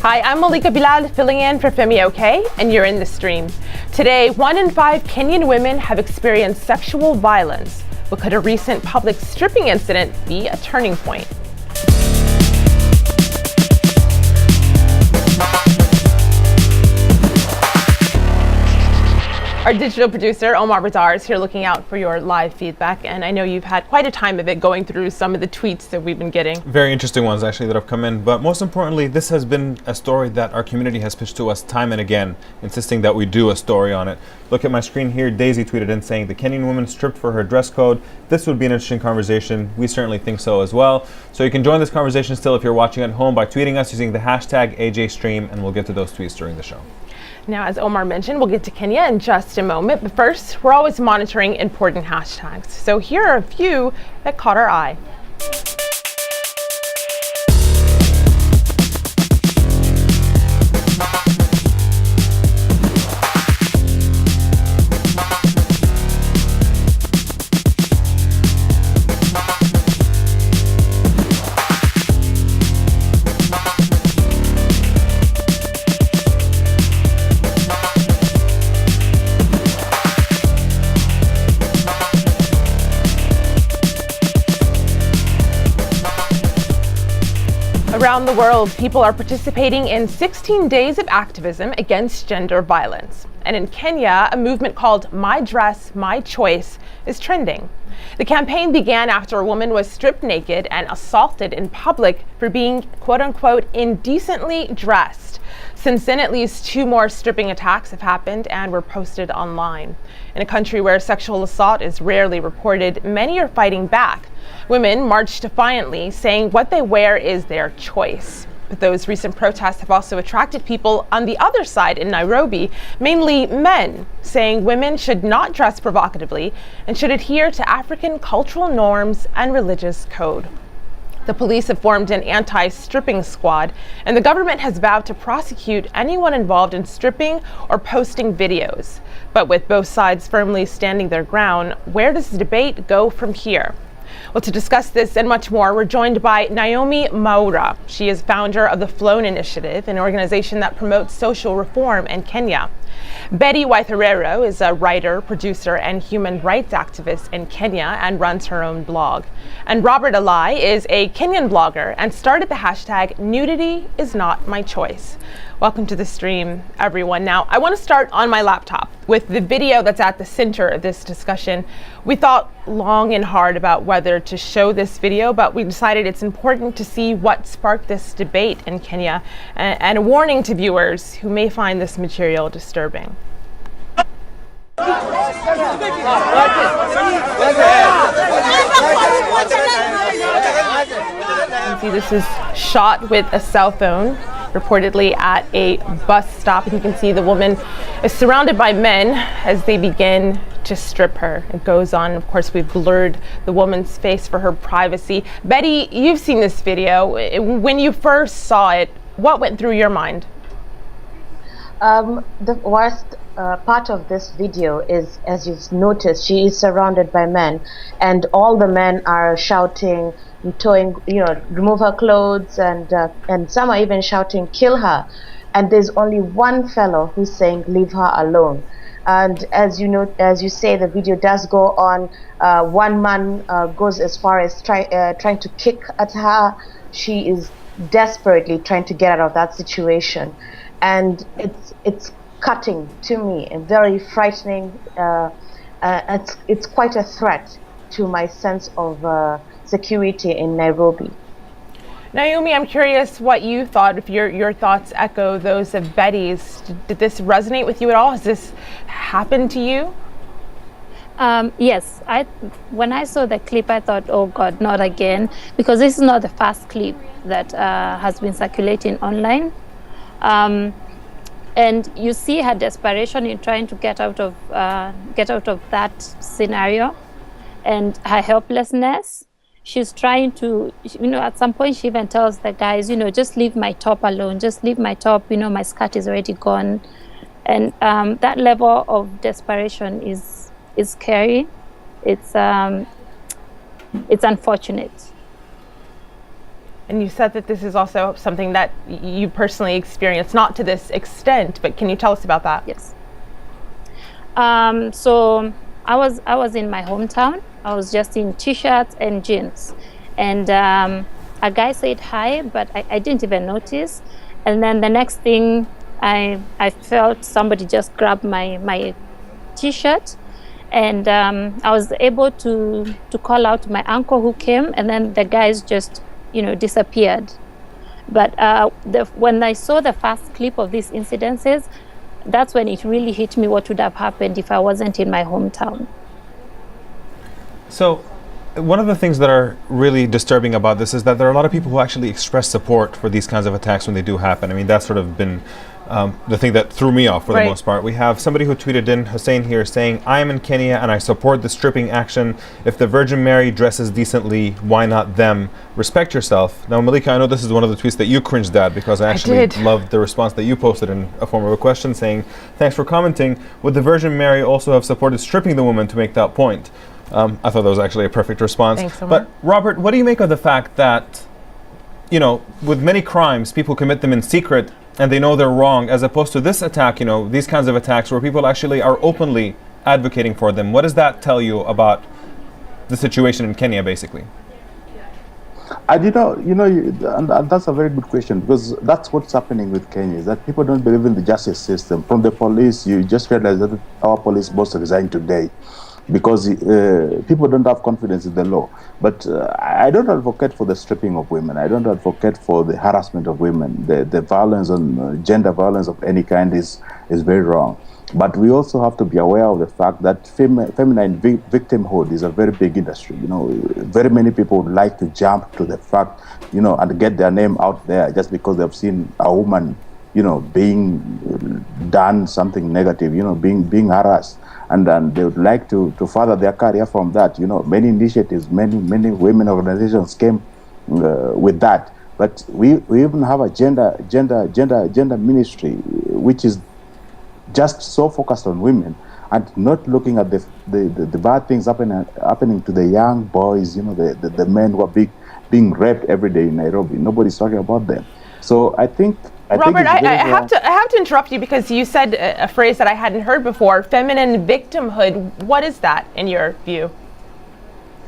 Hi, I'm Malika Bilal filling in for Femi OK, and you're in the stream. Today, 1 in 5 Kenyan women have experienced sexual violence. But could a recent public stripping incident be a turning point? Our digital producer, Omar Bazar, is here looking out for your live feedback, and I know you've had quite a time of it going through some of the tweets that we've been getting. Very interesting ones, actually, that have come in. But most importantly, this has been a story that our community has pitched to us time and again, insisting that we do a story on it. Look at my screen here. Daisy tweeted in saying, the Kenyan woman stripped for her dress code. This would be an interesting conversation. We certainly think so as well. So you can join this conversation still if you're watching at home by tweeting us using the hashtag AJStream, and we'll get to those tweets during the show. Now, as Omar mentioned, we'll get to Kenya in just a moment, but first, we're always monitoring important hashtags. So here are a few that caught our eye. Around the world, people are participating in 16 days of activism against gender violence. And in Kenya, a movement called My Dress, My Choice is trending. The campaign began after a woman was stripped naked and assaulted in public for being, quote unquote, indecently dressed. Since then, at least 2 more stripping attacks have happened and were posted online. In a country where sexual assault is rarely reported, many are fighting back. Women marched defiantly, saying what they wear is their choice. But those recent protests have also attracted people on the other side in Nairobi, mainly men, saying women should not dress provocatively and should adhere to African cultural norms and religious code. The police have formed an anti-stripping squad, and the government has vowed to prosecute anyone involved in stripping or posting videos. But with both sides firmly standing their ground, where does the debate go from here? Well, to discuss this and much more, we're joined by Naomi Maura. She is founder of the Flone Initiative, an organization that promotes social reform in Kenya. Betty Waitherero is a writer, producer, and human rights activist in Kenya and runs her own blog. And Robert Alai is a Kenyan blogger and started the hashtag Nudity is Not My Choice. Welcome to the stream, everyone. Now, I want to start on my laptop with the video that's at the center of this discussion. We thought long and hard about whether to show this video, but we decided it's important to see what sparked this debate in Kenya, and a warning to viewers who may find this material disturbing. You can see this is shot with a cell phone, reportedly at a bus stop, and you can see the woman is surrounded by men as they begin to strip her. It goes on. Of course, we've blurred the woman's face for her privacy. Betty, you've seen this video. When you first saw it, what went through your mind? The worst part of this video is, as you've noticed, she is surrounded by men, and all the men are shouting, remove her clothes, and some are even shouting, kill her. And there's only one fellow who's saying, leave her alone. And as you say, the video does go on. One man goes as far as trying to kick at her. She is desperately trying to get out of that situation, and it's cutting to me and very frightening. It's quite a threat to my sense of security in Nairobi. Naomi, I'm curious what you thought, if your thoughts echo those of Betty's. Did this resonate with you at all? Has this happened to you? Yes. When I saw the clip, I thought, oh God, not again, because this is not the first clip that has been circulating online. And you see her desperation in trying to get out of that scenario, and her helplessness. She's trying to, at some point she even tells the guys, just leave my top alone, just leave my top, my skirt is already gone. And that level of desperation is scary. It's unfortunate. And you said that this is also something that you personally experienced, not to this extent, but can you tell us about that? Yes. So I was in my hometown. I was just in t-shirts and jeans, and a guy said hi, but I didn't even notice. And then the next thing, I felt somebody just grabbed my t-shirt, and I was able to call out to my uncle who came, and then the guys just disappeared. But when I saw the first clip of these incidences, that's when it really hit me what would have happened if I wasn't in my hometown. So one of the things that are really disturbing about this is that there are a lot of people who actually express support for these kinds of attacks when they do happen. I mean, that's sort of been the thing that threw me off for the most part. We have somebody who tweeted in, Hussein here, saying, I am in Kenya and I support the stripping action. If the Virgin Mary dresses decently, why not them? Respect yourself. Now, Malika, I know this is one of the tweets that you cringed at because I actually loved the response that you posted in a form of a question saying, thanks for commenting. Would the Virgin Mary also have supported stripping the woman to make that point? I thought that was actually a perfect response. Thanks so much. But Robert, what do you make of the fact that, with many crimes, people commit them in secret and they know they're wrong, as opposed to this attack, these kinds of attacks where people actually are openly advocating for them? What does that tell you about the situation in Kenya, basically? And that's a very good question, because that's what's happening with Kenya, is that people don't believe in the justice system. From the police, you just realize that our police boss resigned today, because people don't have confidence in the law. But I don't advocate for the stripping of women. I don't advocate for the harassment of women. The violence on gender violence of any kind is very wrong. But we also have to be aware of the fact that feminine victimhood is a very big industry. Very many people would like to jump to the fact, and get their name out there just because they've seen a woman, being done something negative, being harassed. And then they would like to further their career from that. Many initiatives, many women organizations came with that. But we even have a gender ministry, which is just so focused on women and not looking at the bad things happening to the young boys, the men who are being raped every day in Nairobi. Nobody's talking about them. So I think Robert, I have to interrupt you because you said a phrase that I hadn't heard before, feminine victimhood. What is that in your view?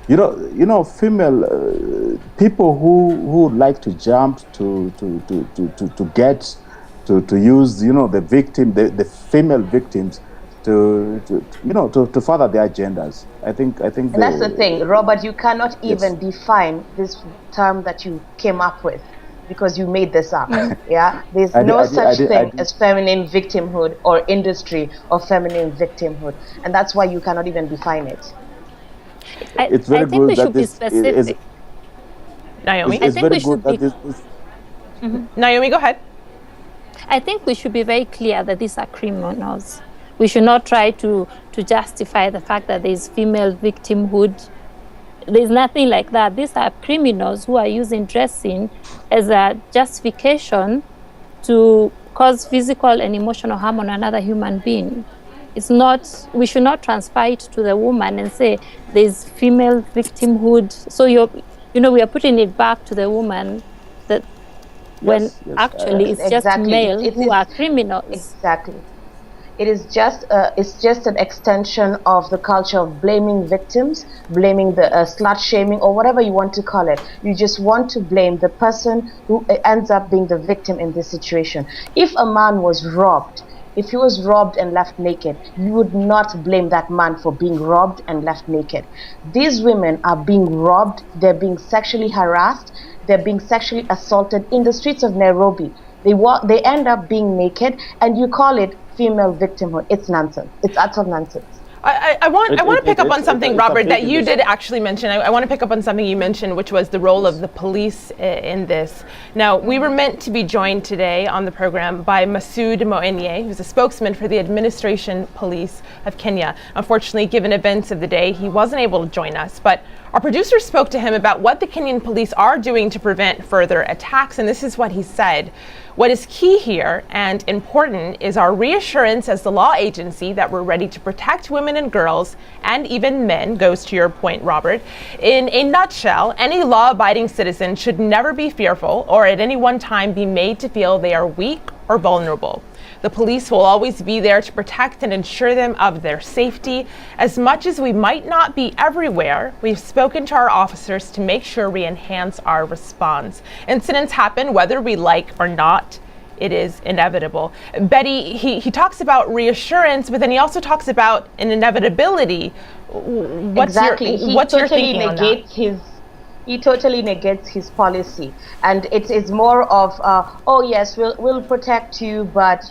Female people who like to jump to use the victim, the female victims to further their agendas. I think and that's the thing, Robert. You cannot even define this term that you came up with, because you made this up. Yeah, there's no such thing as feminine victimhood or industry of feminine victimhood, and that's why you cannot even define it. It's very good we that should be specific. Naomi, it's very good that this. Naomi, go ahead. I think we should be very clear that these are criminals. We should not try to justify the fact that there is female victimhood. There's nothing like that. These are criminals who are using dressing as a justification to cause physical and emotional harm on another human being. It's not, we should not transfer it to the woman and say there's female victimhood. So we are putting it back to the woman, that when actually it's just male who are criminals. Exactly. It is just it's just an extension of the culture of blaming victims, blaming the slut shaming, or whatever you want to call it. You just want to blame the person who ends up being the victim in this situation. If a man was robbed, if he was robbed and left naked, you would not blame that man for being robbed and left naked. These women are being robbed, they're being sexually harassed, they're being sexually assaulted in the streets of Nairobi. They end up being naked, and you call it female victimhood. It's nonsense. It's utter nonsense. I want to pick up on something, Robert, that you did actually mention. I want to pick up on something you mentioned, which was the role of the police in this. Now, we were meant to be joined today on the program by Masood Moenye, who's a spokesman for the Administration Police of Kenya. Unfortunately, given events of the day, he wasn't able to join us. But Our producer spoke to him about what the Kenyan police are doing to prevent further attacks, and this is what he said. What is key here and important is our reassurance as the law agency that we're ready to protect women and girls and even men, goes to your point, Robert. In a nutshell, any law-abiding citizen should never be fearful or at any one time be made to feel they are weak or vulnerable. The police will always be there to protect and ensure them of their safety. As much as we might not be everywhere, we've spoken to our officers to make sure we enhance our response. Incidents happen whether we like or not. It is inevitable. Betty, he talks about reassurance, but then he also talks about an inevitability. What's your thinking on that? He totally negates his policy, and it is more of oh yes, we'll protect you, but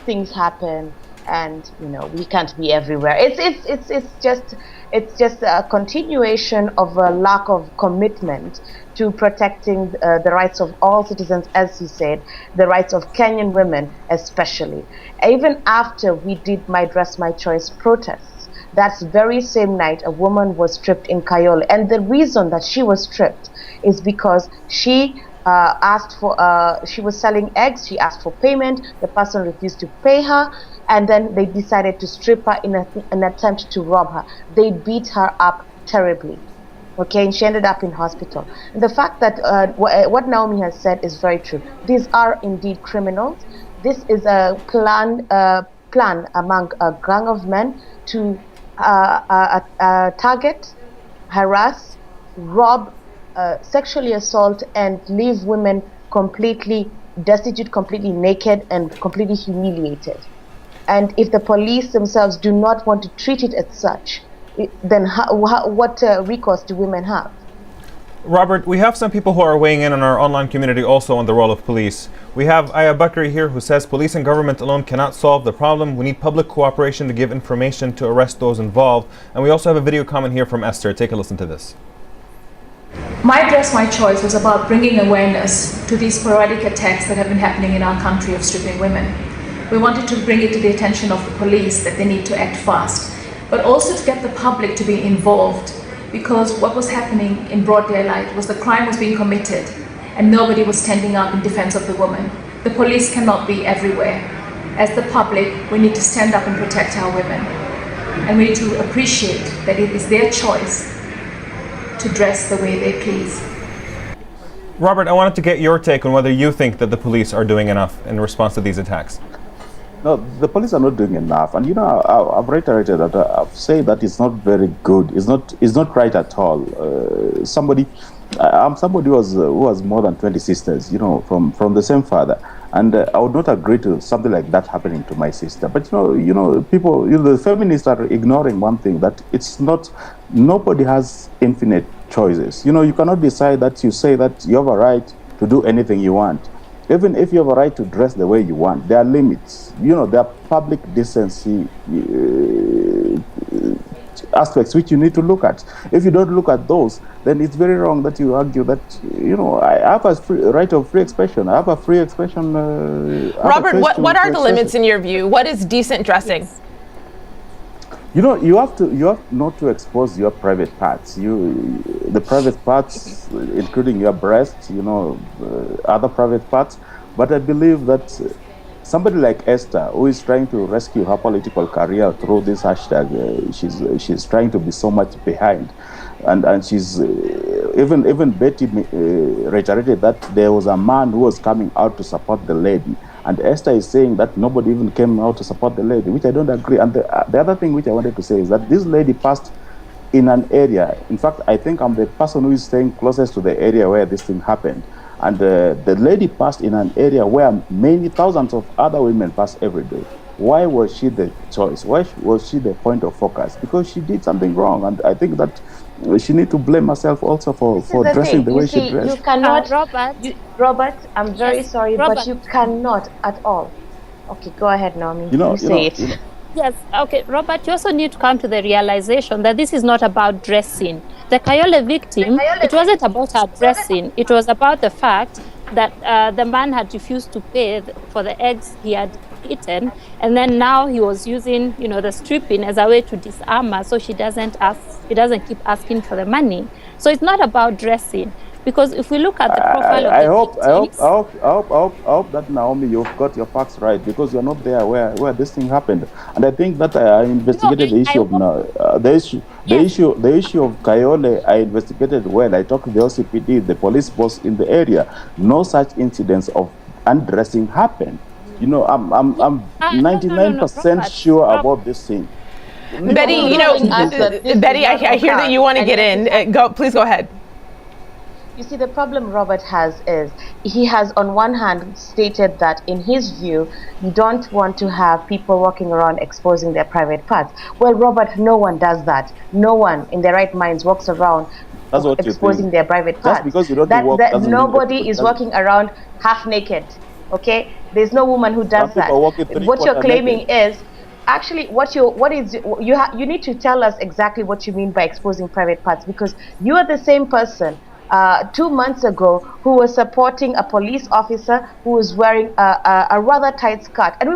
things happen, and we can't be everywhere. It's just a continuation of a lack of commitment to protecting the rights of all citizens, as he said, the rights of Kenyan women especially. Even after we did My Dress, My Choice protests, that very same night, a woman was stripped in Kayole. And the reason that she was stripped is because she she was selling eggs, she asked for payment, the person refused to pay her, and then they decided to strip her in an attempt to rob her. They beat her up terribly. Okay, and she ended up in hospital. And the fact that what Naomi has said is very true. These are indeed criminals. This is a plan among a gang of men to target, harass, rob, sexually assault, and leave women completely destitute, completely naked, and completely humiliated. And if the police themselves do not want to treat it as such, then what recourse do women have? Robert, we have some people who are weighing in on our online community also on the role of police. We have Aya Bakri here, who says police and government alone cannot solve the problem. We need public cooperation to give information to arrest those involved. And we also have a video comment here from Esther. Take a listen to this. My Dress, My Choice was about bringing awareness to these sporadic attacks that have been happening in our country of stripping women. We wanted to bring it to the attention of the police that they need to act fast, but also to get the public to be involved, because what was happening in broad daylight was the crime was being committed and nobody was standing up in defense of the woman. The police cannot be everywhere. As the public, we need to stand up and protect our women. And we need to appreciate that it is their choice to dress the way they please. Robert, I wanted to get your take on whether you think that the police are doing enough in response to these attacks. No, the police are not doing enough, and I've reiterated that. I've said that it's not very good. It's not right at all. I'm somebody who has more than 20 sisters, from the same father, and I would not agree to something like that happening to my sister. But people, the feminists are ignoring one thing, that it's not. Nobody has infinite choices. You cannot decide that you say that you have a right to do anything you want. Even if you have a right to dress the way you want, there are limits. There are public decency aspects which you need to look at. If you don't look at those, then it's very wrong that you argue that, I have a right of free expression. I have a free expression. Robert, what are the limits in your view? What is decent dressing? You have not to expose your private parts. The private parts, including your breasts, other private parts. But I believe that somebody like Esther, who is trying to rescue her political career through this hashtag, she's trying to be so much behind, and she's even Betty reiterated that there was a man who was coming out to support the lady. And Esther is saying that nobody even came out to support the lady, which I don't agree. And the other thing which I wanted to say is that this lady passed in an area. In fact, I think I'm the person who is staying closest to the area where this thing happened. And the lady passed in an area where many thousands of other women pass every day. Why was she the choice? Why was she the point of focus? Because she did something wrong. And I think that she need to blame herself also for dressing the way she dressed. You cannot, Robert, I'm very sorry, Robert. but you cannot at all. Okay, go ahead, Naomi. You say it. Yes, okay, Robert, you also need to come to the realization that this is not about dressing. The Kayole victim, it wasn't about her dressing. It was about the fact that the man had refused to pay for the eggs he had eaten, and then now he was using, the stripping as a way to disarm her, so she doesn't keep asking for the money. So it's not about dressing, because if we look at the profile of the victims, I hope that, Naomi, you've got your facts right, because you're not there where this thing happened. And I think that I investigated the issue of the issue of Kayole. I investigated well. I talked to the OCPD, the police boss in the area. No such incidents of undressing happened. I'm 99% sure about this thing. Betty, Betty, I hear that you want to get in. Please go ahead. You see, the problem Robert has is he has on one hand stated that in his view, you don't want to have people walking around exposing their private parts. Well, Robert, no one does that. No one in their right minds walks around exposing their private parts. Just because you don't walk, nobody is walking around half naked. Okay, there's no woman who does that. What you're claiming is actually you need to tell us exactly what you mean by exposing private parts, because you are the same person 2 months ago who was supporting a police officer who was wearing a rather tight skirt, and we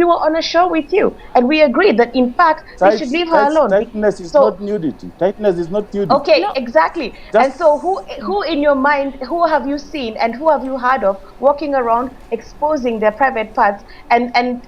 were on a show with you, and we agreed that in fact they should leave her alone. Tightness is not nudity. Tightness is not nudity. Okay, exactly. And so who in your mind, who have you seen and who have you heard of walking around exposing their private parts and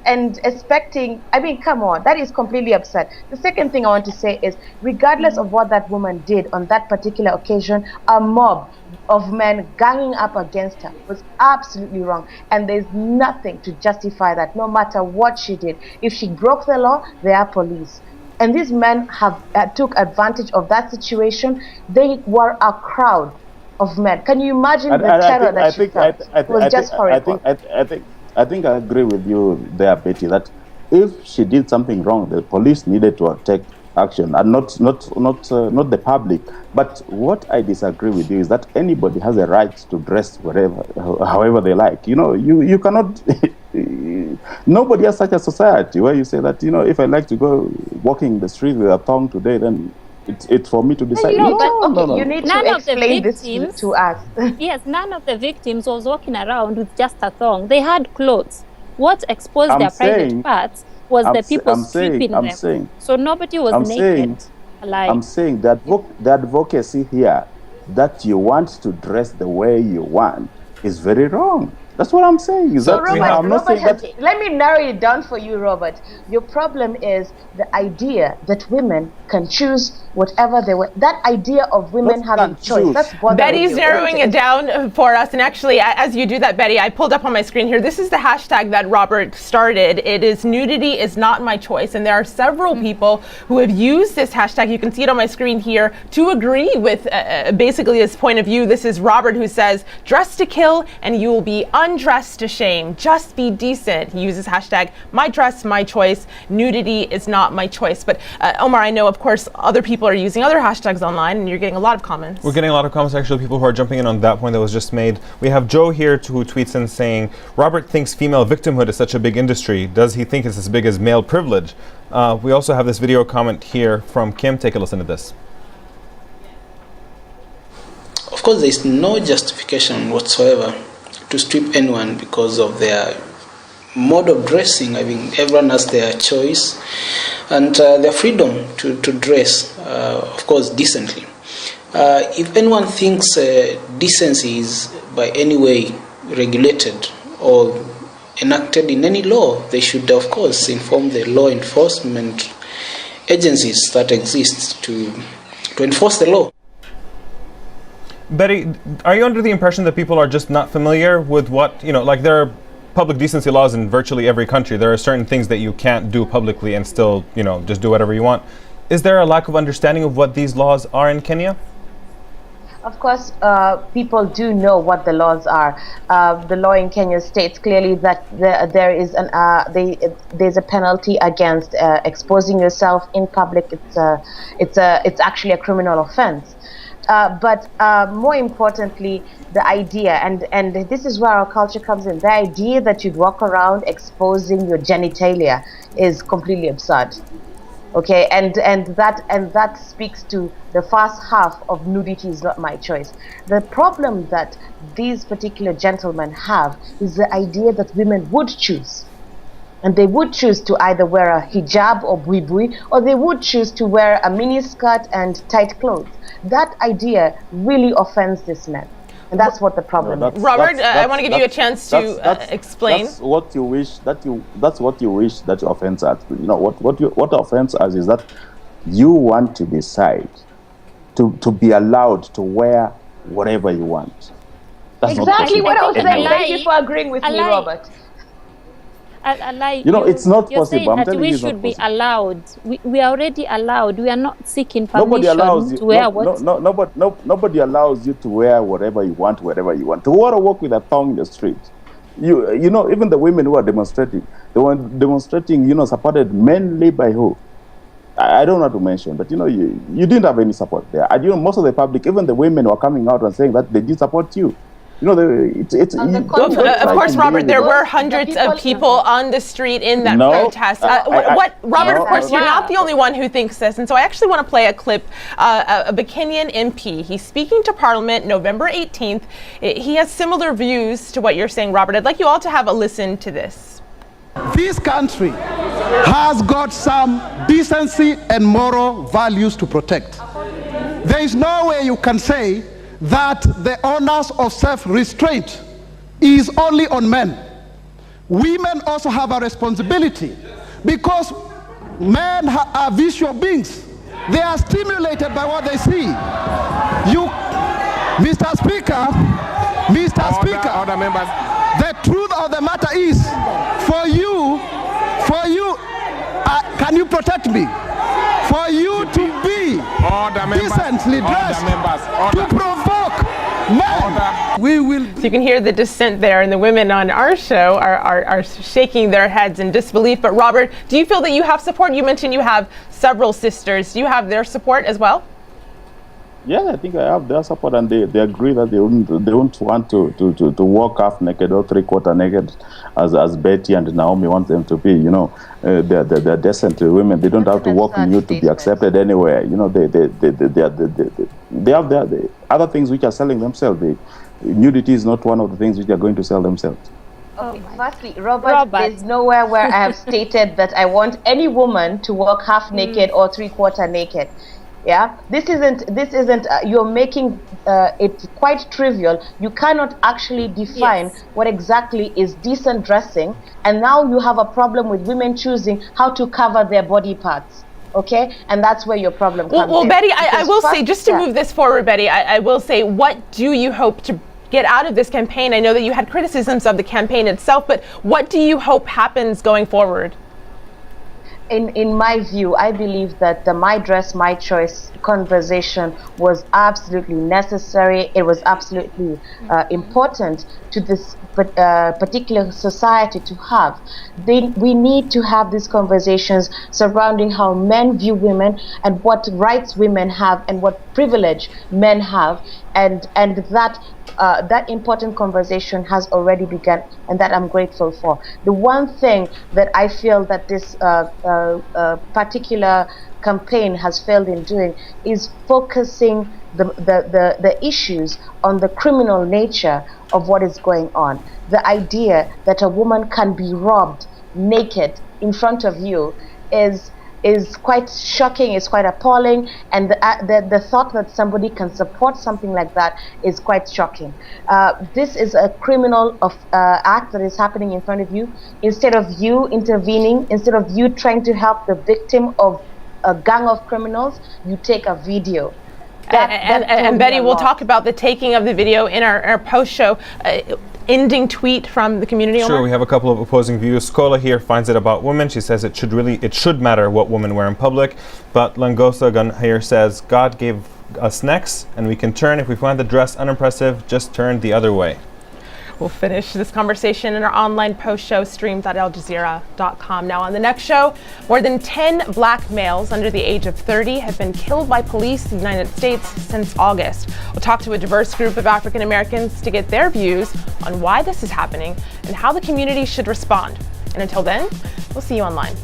expecting? I mean, come on, that is completely absurd. The second thing I want to say is, regardless of what that woman did on that particular occasion, a mob of men ganging up against her was absolutely wrong, and there's nothing to justify that, no matter what she did. If she broke the law, they are police, and these men have took advantage of that situation. They were a crowd of men. Can you imagine the terror that she felt? It was just horrible. I think I agree with you there, Betty, that if she did something wrong, the police needed to take action, and not the public. But what I disagree with you is that anybody has a right to dress however they like. You cannot. Nobody has such a society where you say that, if I like to go walking the street with a thong today, then it's for me to decide. You need to explain this to us. Yes, none of the victims was walking around with just a thong. They had clothes. What exposed their private parts was the people stripping them. So nobody was naked. I'm saying that the advocacy here, that you want to dress the way you want, is very wrong. That's what I'm saying. So let me narrow it down for you, Robert. Your problem is the idea that women can choose whatever they want. That idea of women having choice. That's what Betty's narrowing it down for us. And actually, as you do that, Betty, I pulled up on my screen here. This is the hashtag that Robert started. It is "nudity is not my choice." And there are several people who have used this hashtag. You can see it on my screen here to agree with basically his point of view. This is Robert, who says, "Dress to kill and you will be undressed to shame. Just be decent." He uses hashtag "my dress, my choice. Nudity is not my choice." But Omar, I know, of course, other people are using other hashtags online, and you're getting a lot of comments. We're getting a lot of comments, actually, people who are jumping in on that point that was just made. We have Joe here who tweets in saying, "Robert thinks female victimhood is such a big industry. Does he think it's as big as male privilege?" We also have this video comment here from Kim. Take a listen to this. Of course, there is no justification whatsoever to strip anyone because of their mode of dressing. I mean, everyone has their choice and their freedom to dress, of course, decently. If anyone thinks decency is by any way regulated or enacted in any law, they should, of course, inform the law enforcement agencies that exist to enforce the law. Betty, are you under the impression that people are just not familiar with what, like there are public decency laws in virtually every country. There are certain things that you can't do publicly and still, just do whatever you want. Is there a lack of understanding of what these laws are in Kenya? Of course, people do know what the laws are. The law in Kenya states clearly that there's a penalty against exposing yourself in public. It's actually a criminal offense. But more importantly, the idea, and this is where our culture comes in, the idea that you'd walk around exposing your genitalia is completely absurd. Okay, and that speaks to the first half of nudity is not my choice. The problem that these particular gentlemen have is the idea that women would choose. And they would choose to either wear a hijab or buibui, or they would choose to wear a mini skirt and tight clothes. That idea really offends these men. And that's what the problem is. Robert, I want to give you a chance to explain. That's what you wish that offends us. You know what offends us is that you want to decide to be allowed to wear whatever you want. That's exactly what I was saying. Thank you for agreeing with me, Robert. It's not you're possible. Saying that we should be allowed. We are already allowed. We are not seeking permission to wear what. Nobody allows you to wear whatever you want, wherever you want. To want to walk with a thong in the street. Even the women who are demonstrating, they were demonstrating, supported mainly by who? I don't know how to mention, but you didn't have any support there. And most of the public, even the women, were coming out and saying that they did support you. Of course, Robert, there were hundreds of people on the street in that protest. Robert, of course, you're not the only one who thinks this. And so I actually want to play a clip, a Kenyan MP. He's speaking to Parliament November 18th. He has similar views to what you're saying, Robert. I'd like you all to have a listen to this. This country has got some decency and moral values to protect. There is no way you can say that the onus of self-restraint is only on men. Women also have a responsibility because men are visual beings. They are stimulated by what they see. Mr. Speaker, order members. The truth of the matter is, for you, can you protect me? For you to be decently dressed to provoke men. We will. So you can hear the dissent there, and the women on our show are shaking their heads in disbelief. But Robert, do you feel that you have support? You mentioned you have several sisters. Do you have their support as well? Yeah, I think I have their support, and they agree that they won't want to walk half naked or 3/4 naked, as Betty and Naomi want them to be. They're decent women. They don't have to walk nude to be accepted anywhere. They have their other things which are selling themselves. Nudity is not one of the things which are going to sell themselves. Firstly, Robert, there's nowhere where I have stated that I want any woman to walk half naked or 3/4 naked. Yeah, this isn't you're making it quite trivial. You cannot actually define what exactly is decent dressing, and now you have a problem with women choosing how to cover their body parts. Okay, and that's where your problem comes in. Well, Betty, I will say, just to move this forward, Betty, I will say, what do you hope to get out of this campaign? I know that you had criticisms of the campaign itself, but what do you hope happens going forward? In my view, I believe that the My Dress, My Choice conversation was absolutely necessary. It was absolutely important to this particular society to have. We need to have these conversations surrounding how men view women and what rights women have and what privilege men have, and that important conversation has already begun, and that I'm grateful for. The one thing that I feel that this particular campaign has failed in doing is focusing the issues on the criminal nature of what is going on. The idea that a woman can be robbed naked in front of you is quite shocking, is quite appalling, and the thought that somebody can support something like that is quite shocking. This is a criminal act that is happening in front of you. Instead of you intervening, instead of you trying to help the victim of a gang of criminals, you take a video. And Betty, we'll talk about the taking of the video in our post-show. Ending tweet from the community. Sure, we have a couple of opposing views. Kola here finds it about women. She says it should matter what women wear in public. But Langosa Gun here says God gave us necks, and we can turn if we find the dress unimpressive. Just turn the other way. We'll finish this conversation in our online post-show streamed at Aljazeera.com. Now on the next show, more than 10 black males under the age of 30 have been killed by police in the United States since August. We'll talk to a diverse group of African Americans to get their views on why this is happening and how the community should respond. And until then, we'll see you online.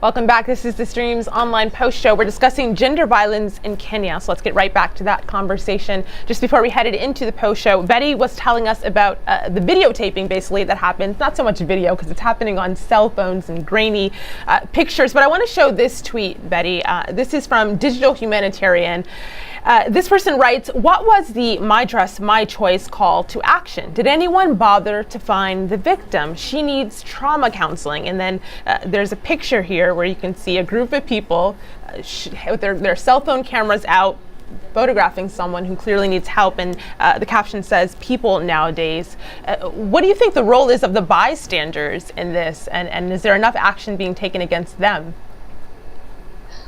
Welcome back. This is the Stream's online post show. We're discussing gender violence in Kenya. So let's get right back to that conversation. Just before we headed into the post show, Betty was telling us about the videotaping basically that happened. Not so much video because it's happening on cell phones and grainy pictures. But I want to show this tweet, Betty. This is from Digital Humanitarian. This person writes, what was the My Dress, My Choice call to action? Did anyone bother to find the victim? She needs trauma counseling. And then there's a picture here where you can see a group of people with their cell phone cameras out, photographing someone who clearly needs help. And the caption says, people nowadays. What do you think the role is of the bystanders in this? And is there enough action being taken against them?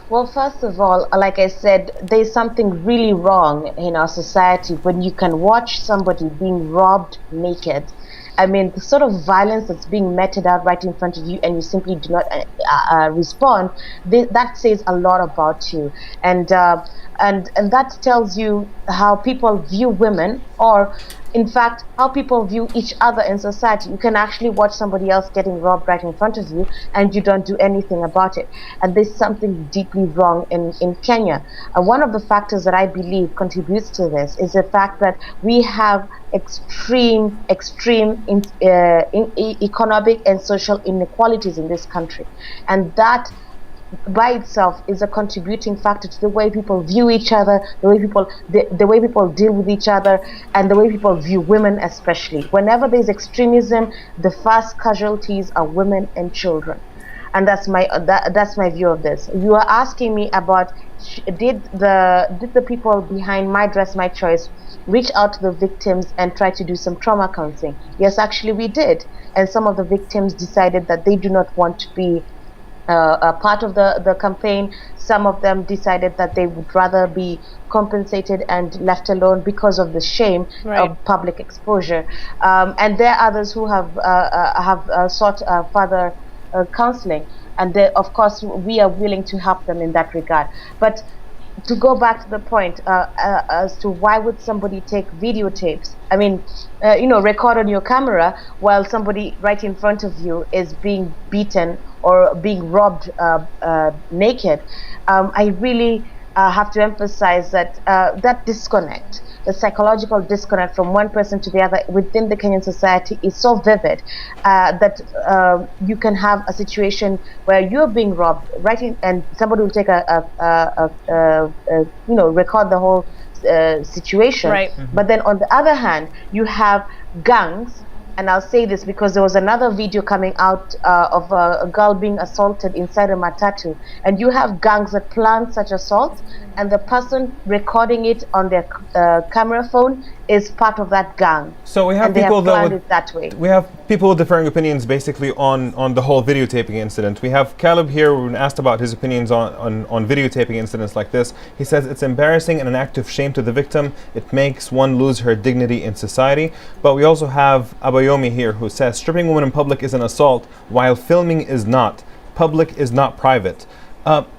Well, first of all, like I said, there's something really wrong in our society when you can watch somebody being robbed naked. I mean, the sort of violence that's being meted out right in front of you and you simply do not respond, that says a lot about you. And that tells you how people view women, or in fact, how people view each other in society. You can actually watch somebody else getting robbed right in front of you and you don't do anything about it. And there's something deeply wrong in Kenya. One of the factors that I believe contributes to this is the fact that we have extreme economic and social inequalities in this country. And that by itself is a contributing factor to the way people view each other, the way people deal with each other, and the way people view women especially. Whenever there's extremism, the first casualties are women and children. And that's my view of this. You are asking me about did the people behind My Dress, My Choice reach out to the victims and try to do some trauma counseling? Yes, actually we did. And some of the victims decided that they do not want to be a part of the campaign. Some of them decided that they would rather be compensated and left alone because of the shame of public exposure. And there are others who have sought further counseling. And of course, we are willing to help them in that regard. But to go back to the point as to why would somebody take videotapes? I mean, record on your camera while somebody right in front of you is being beaten or being robbed naked. I really have to emphasize that that disconnect, the psychological disconnect from one person to the other within the Kenyan society is so vivid that you can have a situation where you're being robbed, and somebody will take record the whole situation. Right. Mm-hmm. But then on the other hand, you have gangs. And I'll say this because there was another video coming out of a girl being assaulted inside a matatu. And you have gangs that plan such assaults, and the person recording it on their camera phone is part of that gang. So we have people that way. We have people with differing opinions basically on the whole videotaping incident. We have Caleb here who asked about his opinions on videotaping incidents like this. He says it's embarrassing and an act of shame to the victim. It makes one lose her dignity in society. But we also have Abayomi here who says stripping women in public is an assault while filming is not. Public is not private.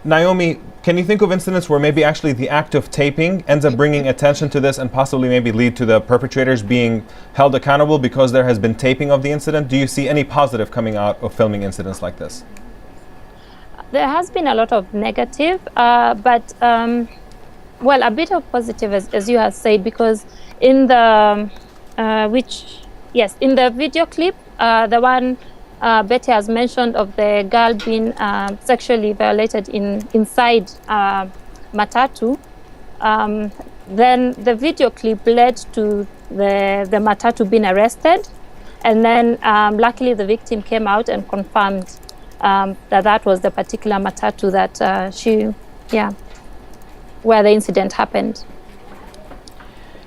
Naomi, can you think of incidents where maybe actually the act of taping ends up bringing attention to this and possibly maybe lead to the perpetrators being held accountable because there has been taping of the incident? Do you see any positive coming out of filming incidents like this? There has been a lot of negative, but a bit of positive as you have said, because in the in the video clip, the one Betty has mentioned of the girl being sexually violated inside matatu, then the video clip led to the matatu being arrested, and then luckily the victim came out and confirmed that was the particular matatu that where the incident happened.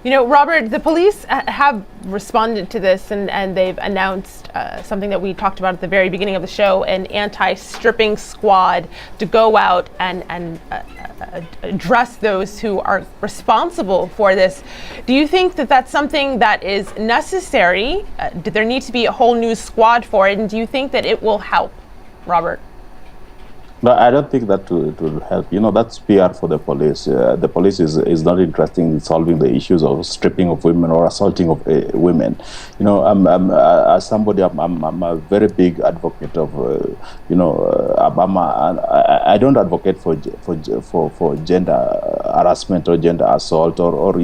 You know, Robert, the police have responded to this and they've announced something that we talked about at the very beginning of the show, an anti-stripping squad to go out and address those who are responsible for this. Do you think that that's something that is necessary? Did there need to be a whole new squad for it? And do you think that it will help, Robert? No, I don't think that will help. That's PR for the police. The police is not interested in solving the issues of stripping of women or assaulting of women. As somebody, I'm a very big advocate of, I don't advocate for gender harassment or gender assault or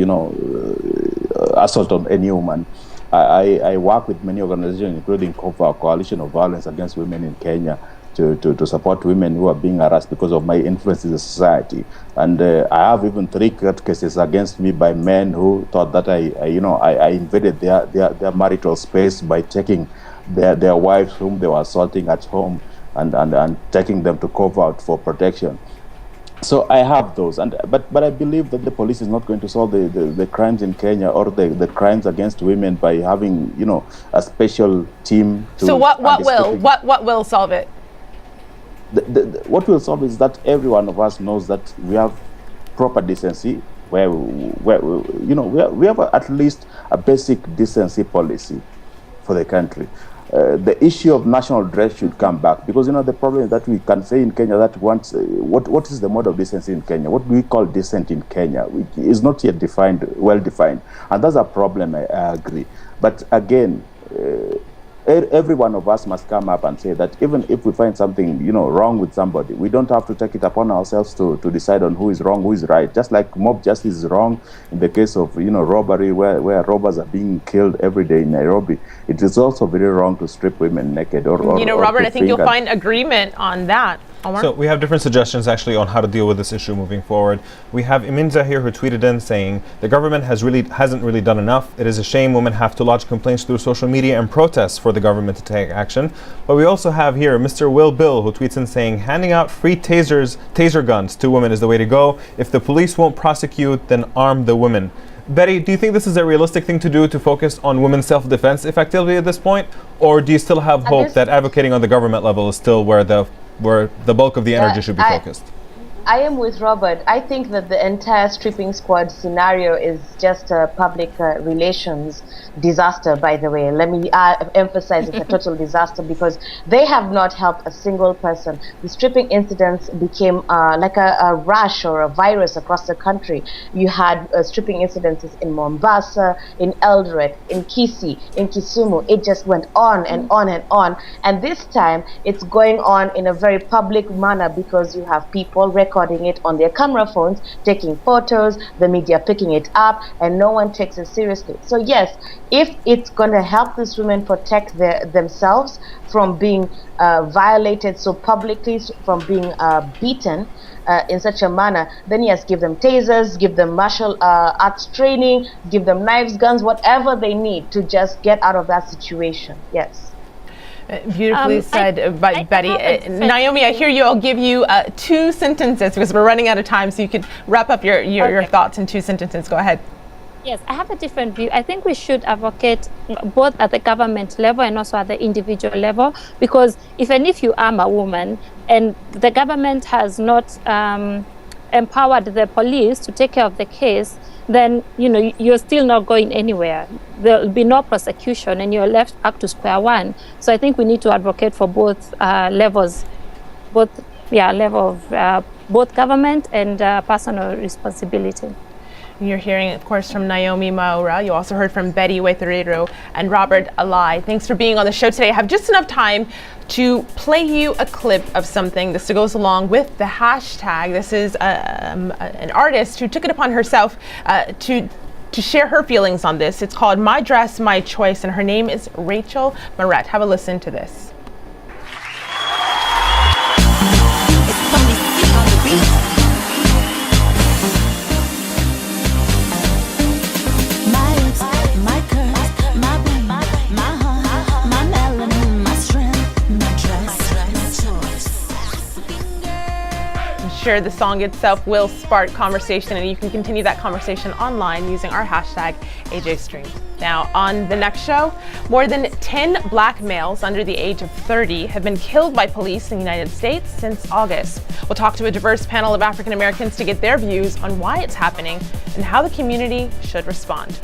assault on any woman. I work with many organizations, including Coalition of Violence Against Women in Kenya, to support women who are being harassed because of my influence in the society. And I have even 3 court cases against me by men who thought that I invaded their marital space by taking their wives whom they were assaulting at home and taking them to court for protection. So I have those, but I believe that the police is not going to solve the crimes in Kenya or the crimes against women by having a special team. So what will solve it? What will solve is that every one of us knows that we have proper decency, where we have at least a basic decency policy for the country. The issue of national dress should come back, because the problem is that we can say in Kenya that once what is the mode of decency in Kenya? What do we call decent in Kenya? It is not yet well defined, and that's a problem. I agree, but again, every one of us must come up and say that even if we find something wrong with somebody, we don't have to take it upon ourselves to decide on who is wrong, who is right. Just like mob justice is wrong in the case of robbery, where robbers are being killed every day in Nairobi, it is also very wrong to strip women naked or Robert, I think you'll find agreement on that. So we have different suggestions actually on how to deal with this issue moving forward. We have Iminza here who tweeted in saying the government hasn't really done enough. It is a shame women have to lodge complaints through social media and protests for the government to take action. But we also have here Mr. Will Bill who tweets in saying handing out free taser guns to women is the way to go. If the police won't prosecute, then arm the women. Betty, do you think this is a realistic thing to do, to focus on women's self-defense effectively at this point? Or do you still have hope that advocating on the government level is still where the bulk of the energy should be focused? I am with Robert. I think that the entire stripping squad scenario is just a public relations disaster, by the way. Let me emphasize it's a total disaster, because they have not helped a single person. The stripping incidents became like a rash or a virus across the country. You had stripping incidences in Mombasa, in Eldoret, in Kisii, in Kisumu. It just went on and on and on. And this time, it's going on in a very public manner, because you have people recording it on their camera phones, taking photos, the media picking it up, and no one takes it seriously. So yes, if it's going to help these women protect themselves from being violated so publicly, from being beaten in such a manner, then yes, give them tasers, give them martial arts training, give them knives, guns, whatever they need to just get out of that situation. Yes. Beautifully said by Betty. Naomi, I hear you. I'll give you 2 sentences because we're running out of time, so you could wrap up your thoughts in 2 sentences. Go ahead. Yes, I have a different view. I think we should advocate both at the government level and also at the individual level, because even if you arm a woman and the government has not empowered the police to take care of the case, then you're still not going anywhere. There'll be no prosecution and you're left back to square one. So I think we need to advocate for both levels, both government and personal responsibility. You're hearing, of course, from Naomi Maura. You also heard from Betty Weitherero and Robert Alai. Thanks for being on the show today. I have just enough time to play you a clip of something. This goes along with the hashtag. This is an artist who took it upon herself to share her feelings on this. It's called My Dress, My Choice, and her name is Rachel Moret. Have a listen to this. Sure, the song itself will spark conversation, and you can continue that conversation online using our hashtag AJStream. Now, on the next show, more than 10 black males under the age of 30 have been killed by police in the United States since August. We'll talk to a diverse panel of African Americans to get their views on why it's happening and how the community should respond.